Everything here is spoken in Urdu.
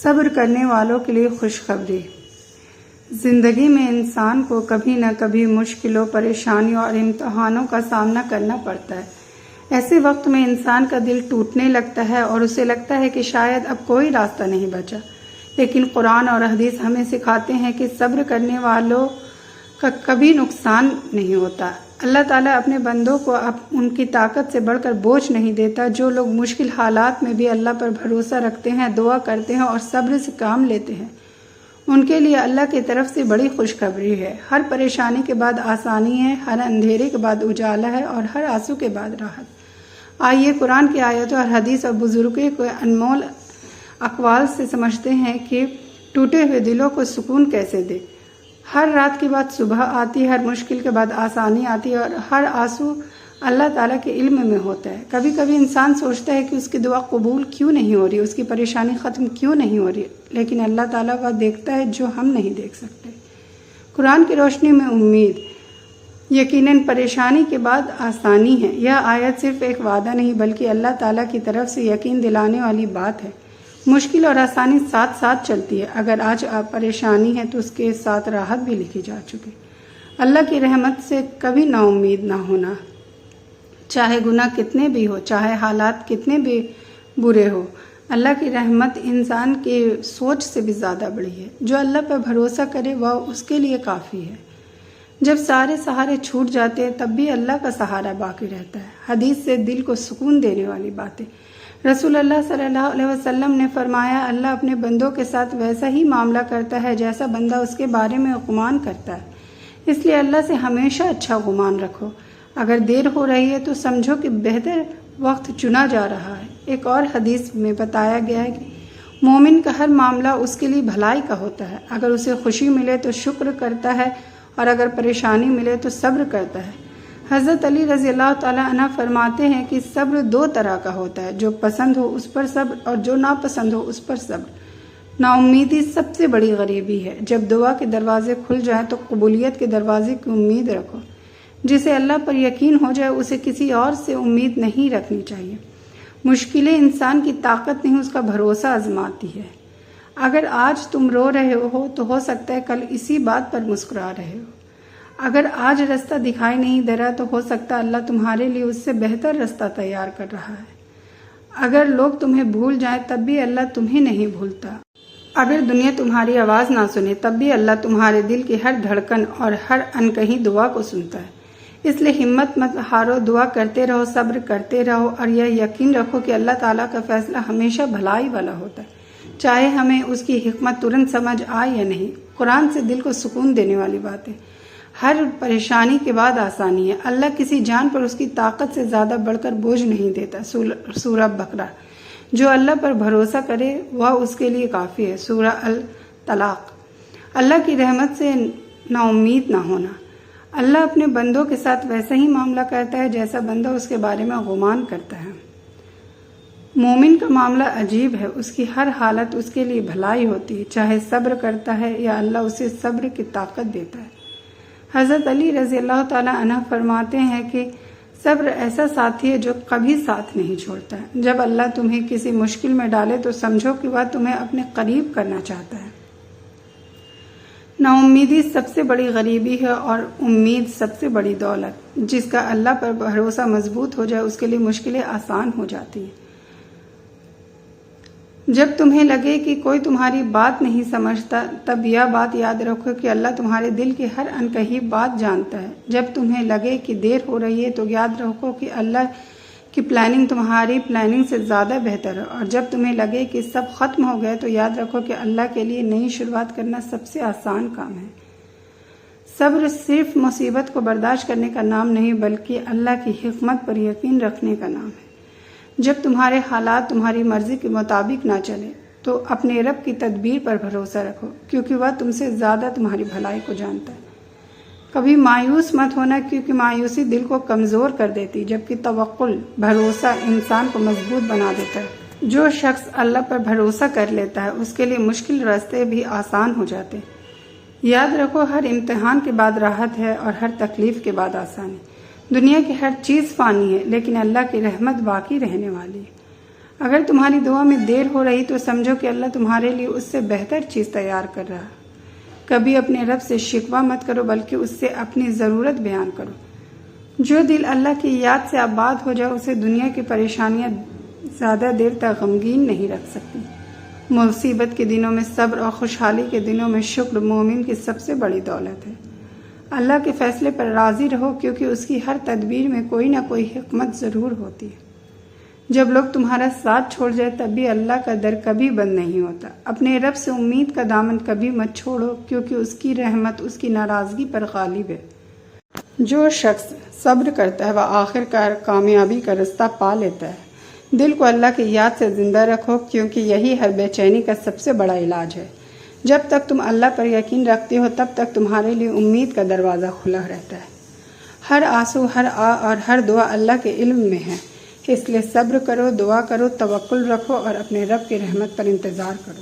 صبر کرنے والوں کے لیے خوشخبری۔ زندگی میں انسان کو کبھی نہ کبھی مشکلوں، پریشانیوں اور امتحانوں کا سامنا کرنا پڑتا ہے۔ ایسے وقت میں انسان کا دل ٹوٹنے لگتا ہے اور اسے لگتا ہے کہ شاید اب کوئی راستہ نہیں بچا، لیکن قرآن اور حدیث ہمیں سکھاتے ہیں کہ صبر کرنے والوں کا کبھی نقصان نہیں ہوتا۔ اللہ تعالیٰ اپنے بندوں کو اب ان کی طاقت سے بڑھ کر بوجھ نہیں دیتا۔ جو لوگ مشکل حالات میں بھی اللہ پر بھروسہ رکھتے ہیں، دعا کرتے ہیں اور صبر سے کام لیتے ہیں، ان کے لیے اللہ کی طرف سے بڑی خوشخبری ہے۔ ہر پریشانی کے بعد آسانی ہے، ہر اندھیرے کے بعد اجالا ہے اور ہر آنسو کے بعد راحت۔ آئیے قرآن کی آیتوں اور حدیث اور بزرگوں کے انمول اقوال سے سمجھتے ہیں کہ ٹوٹے ہوئے دلوں کو سکون کیسے دے۔ ہر رات کے بعد صبح آتی ہے، ہر مشکل کے بعد آسانی آتی ہے اور ہر آنسو اللہ تعالیٰ کے علم میں ہوتا ہے۔ کبھی کبھی انسان سوچتا ہے کہ اس کی دعا قبول کیوں نہیں ہو رہی، اس کی پریشانی ختم کیوں نہیں ہو رہی، لیکن اللہ تعالیٰ وہ دیکھتا ہے جو ہم نہیں دیکھ سکتے۔ قرآن کی روشنی میں امید۔ یقیناً پریشانی کے بعد آسانی ہے۔ یہ آیت صرف ایک وعدہ نہیں بلکہ اللہ تعالیٰ کی طرف سے یقین دلانے والی بات ہے۔ مشکل اور آسانی ساتھ ساتھ چلتی ہے۔ اگر آج آپ پریشانی ہے تو اس کے ساتھ راحت بھی لکھی جا چکی۔ اللہ کی رحمت سے کبھی نا امید نہ ہونا، چاہے گناہ کتنے بھی ہو، چاہے حالات کتنے بھی برے ہو۔ اللہ کی رحمت انسان کی سوچ سے بھی زیادہ بڑی ہے۔ جو اللہ پر بھروسہ کرے وہ اس کے لیے کافی ہے۔ جب سارے سہارے چھوٹ جاتے ہیں تب بھی اللہ کا سہارا باقی رہتا ہے۔ حدیث سے دل کو سکون دینے والی باتیں۔ رسول اللہ صلی اللہ علیہ وسلم نے فرمایا، اللہ اپنے بندوں کے ساتھ ویسا ہی معاملہ کرتا ہے جیسا بندہ اس کے بارے میں گمان کرتا ہے۔ اس لیے اللہ سے ہمیشہ اچھا گمان رکھو۔ اگر دیر ہو رہی ہے تو سمجھو کہ بہتر وقت چنا جا رہا ہے۔ ایک اور حدیث میں بتایا گیا ہے کہ مومن کا ہر معاملہ اس کے لیے بھلائی کا ہوتا ہے۔ اگر اسے خوشی ملے تو شکر کرتا ہے اور اگر پریشانی ملے تو صبر کرتا ہے۔ حضرت علی رضی اللہ تعالیٰ عنہ فرماتے ہیں کہ صبر دو طرح کا ہوتا ہے، جو پسند ہو اس پر صبر اور جو ناپسند ہو اس پر صبر۔ نا امیدی سب سے بڑی غریبی ہے۔ جب دعا کے دروازے کھل جائیں تو قبولیت کے دروازے کی امید رکھو۔ جسے اللہ پر یقین ہو جائے اسے کسی اور سے امید نہیں رکھنی چاہیے۔ مشکلیں انسان کی طاقت نہیں، اس کا بھروسہ آزماتی ہے۔ اگر آج تم رو رہے ہو تو ہو سکتا ہے کل اسی بات پر مسکرا رہے ہو۔ اگر آج راستہ دکھائی نہیں دے رہا تو ہو سکتا ہے اللہ تمہارے لیے اس سے بہتر راستہ تیار کر رہا ہے۔ اگر لوگ تمہیں بھول جائیں تب بھی اللہ تمہیں نہیں بھولتا۔ اگر دنیا تمہاری آواز نہ سنے تب بھی اللہ تمہارے دل کی ہر دھڑکن اور ہر انکہی دعا کو سنتا ہے۔ اس لیے ہمت مت ہارو، دعا کرتے رہو، صبر کرتے رہو اور یہ یقین رکھو کہ اللہ تعالیٰ کا فیصلہ ہمیشہ بھلائی والا ہوتا ہے، چاہے ہمیں اس کی حکمت ترنت سمجھ آئے یا نہیں۔ قرآن سے دل کو سکون دینے والی باتیں۔ ہر پریشانی کے بعد آسانی ہے۔ اللہ کسی جان پر اس کی طاقت سے زیادہ بڑھ کر بوجھ نہیں دیتا۔ سورہ بقرہ۔ جو اللہ پر بھروسہ کرے وہ اس کے لیے کافی ہے۔ سورہ الطلاق۔ اللہ کی رحمت سے نا امید نہ ہونا۔ اللہ اپنے بندوں کے ساتھ ویسا ہی معاملہ کرتا ہے جیسا بندہ اس کے بارے میں گمان کرتا ہے۔ مومن کا معاملہ عجیب ہے۔ اس کی ہر حالت اس کے لیے بھلائی ہوتی ہے، چاہے صبر کرتا ہے یا اللہ اسے صبر کی طاقت دیتا ہے۔ حضرت علی رضی اللہ تعالیٰ عنہ فرماتے ہیں کہ صبر ایسا ساتھی ہے جو کبھی ساتھ نہیں چھوڑتا ہے۔ جب اللہ تمہیں کسی مشکل میں ڈالے تو سمجھو کہ وہ تمہیں اپنے قریب کرنا چاہتا ہے۔ نا امیدی سب سے بڑی غریبی ہے اور امید سب سے بڑی دولت۔ جس کا اللہ پر بھروسہ مضبوط ہو جائے اس کے لیے مشکلیں آسان ہو جاتی ہیں۔ جب تمہیں لگے کہ کوئی تمہاری بات نہیں سمجھتا تب یہ بات یاد رکھو کہ اللہ تمہارے دل کی ہر انکہی بات جانتا ہے۔ جب تمہیں لگے کہ دیر ہو رہی ہے تو یاد رکھو کہ اللہ کی پلاننگ تمہاری پلاننگ سے زیادہ بہتر ہے، اور جب تمہیں لگے کہ سب ختم ہو گئے تو یاد رکھو کہ اللہ کے لیے نئی شروعات کرنا سب سے آسان کام ہے۔ صبر صرف مصیبت کو برداشت کرنے کا نام نہیں بلکہ اللہ کی حکمت پر یقین رکھنے کا نام ہے۔ جب تمہارے حالات تمہاری مرضی کے مطابق نہ چلے تو اپنے رب کی تدبیر پر بھروسہ رکھو، کیونکہ وہ تم سے زیادہ تمہاری بھلائی کو جانتا ہے۔ کبھی مایوس مت ہونا، کیونکہ مایوسی دل کو کمزور کر دیتی، جبکہ توکل بھروسہ انسان کو مضبوط بنا دیتا ہے۔ جو شخص اللہ پر بھروسہ کر لیتا ہے اس کے لیے مشکل راستے بھی آسان ہو جاتے ہیں۔ یاد رکھو ہر امتحان کے بعد راحت ہے اور ہر تکلیف کے بعد آسانی۔ دنیا کی ہر چیز فانی ہے لیکن اللہ کی رحمت باقی رہنے والی ہے۔ اگر تمہاری دعا میں دیر ہو رہی تو سمجھو کہ اللہ تمہارے لیے اس سے بہتر چیز تیار کر رہا ہے۔ کبھی اپنے رب سے شکوہ مت کرو بلکہ اس سے اپنی ضرورت بیان کرو۔ جو دل اللہ کی یاد سے آباد ہو جائے اسے دنیا کی پریشانیاں زیادہ دیر تک غمگین نہیں رکھ سکتی۔ مصیبت کے دنوں میں صبر اور خوشحالی کے دنوں میں شکر مومن کی سب سے بڑی دولت ہے۔ اللہ کے فیصلے پر راضی رہو کیونکہ اس کی ہر تدبیر میں کوئی نہ کوئی حکمت ضرور ہوتی ہے۔ جب لوگ تمہارا ساتھ چھوڑ جائے تب بھی اللہ کا در کبھی بند نہیں ہوتا۔ اپنے رب سے امید کا دامن کبھی مت چھوڑو کیونکہ اس کی رحمت اس کی ناراضگی پر غالب ہے۔ جو شخص صبر کرتا ہے وہ آخر کار کامیابی کا رستہ پا لیتا ہے۔ دل کو اللہ کی یاد سے زندہ رکھو کیونکہ یہی ہر بے چینی کا سب سے بڑا علاج ہے۔ جب تک تم اللہ پر یقین رکھتے ہو تب تک تمہارے لیے امید کا دروازہ کھلا رہتا ہے۔ ہر آنسو، ہر آہ اور ہر دعا اللہ کے علم میں ہے، اس لیے صبر کرو، دعا کرو، توکل رکھو اور اپنے رب کی رحمت پر انتظار کرو۔